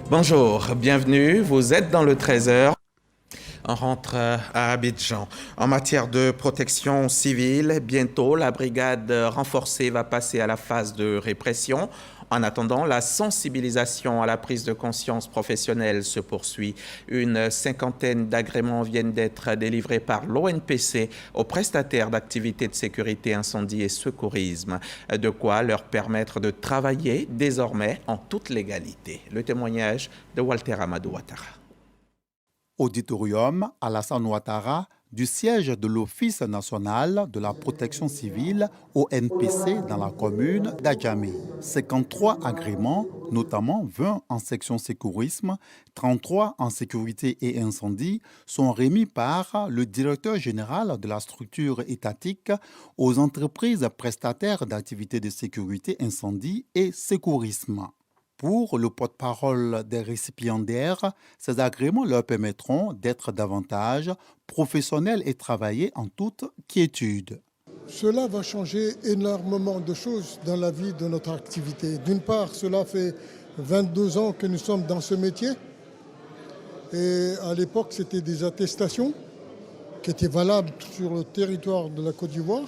Bonjour, bienvenue, vous êtes dans le 13h. On rentre à Abidjan. En matière de protection civile, bientôt la brigade renforcée va passer à la phase de répression. En attendant, la sensibilisation à la prise de conscience professionnelle se poursuit. Une cinquantaine d'agréments viennent d'être délivrés par l'ONPC aux prestataires d'activités de sécurité incendie et secourisme, de quoi leur permettre de travailler désormais en toute légalité. Le témoignage de Walter Amadou Ouattara. Auditorium Alassane Ouattara du siège de l'Office national de la protection civile ONPC dans la commune d'Adjamé. 53 agréments, notamment 20 en section sécurisme, 33 en sécurité et incendie, sont remis par le directeur général de la structure étatique aux entreprises prestataires d'activités de sécurité incendie et secourisme. Pour le porte-parole des récipiendaires, ces agréments leur permettront d'être davantage professionnels et travailler en toute quiétude. Cela va changer énormément de choses dans la vie de notre activité. D'une part, cela fait 22 ans que nous sommes dans ce métier. Et à l'époque, c'était des attestations qui étaient valables sur le territoire de la Côte d'Ivoire.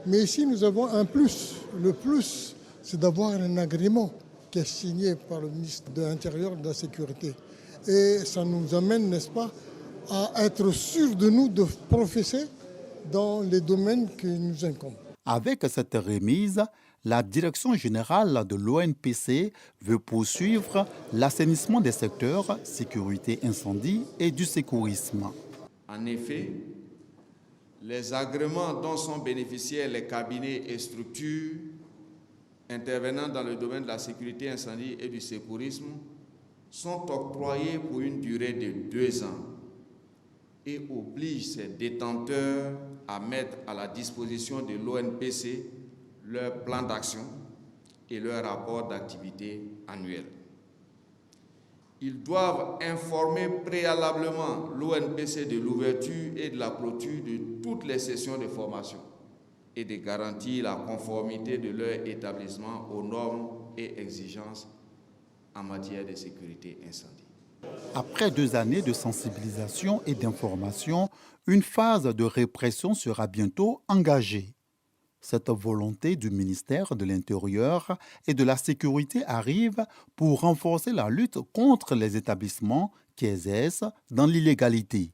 Mais ici, nous avons un plus. Le plus, c'est d'avoir un agrément qui est signé par le ministre de l'Intérieur et de la Sécurité. Et ça nous amène, n'est-ce pas, à être sûrs de nous, de professer dans les domaines qui nous incombent. Avec cette remise, la direction générale de l'ONPC veut poursuivre l'assainissement des secteurs sécurité incendie et du secourisme. En effet, les agréments dont sont bénéficiaires les cabinets et structures intervenant dans le domaine de la sécurité incendie et du secourisme sont octroyés pour une durée de 2 ans et obligent ces détenteurs à mettre à la disposition de l'ONPC leur plan d'action et leur rapport d'activité annuel. Ils doivent informer préalablement l'ONPC de l'ouverture et de la clôture de toutes les sessions de formation et de garantir la conformité de leur établissement aux normes et exigences en matière de sécurité incendie. Après 2 années de sensibilisation et d'information, une phase de répression sera bientôt engagée. Cette volonté du ministère de l'Intérieur et de la Sécurité arrive pour renforcer la lutte contre les établissements qui exercent dans l'illégalité.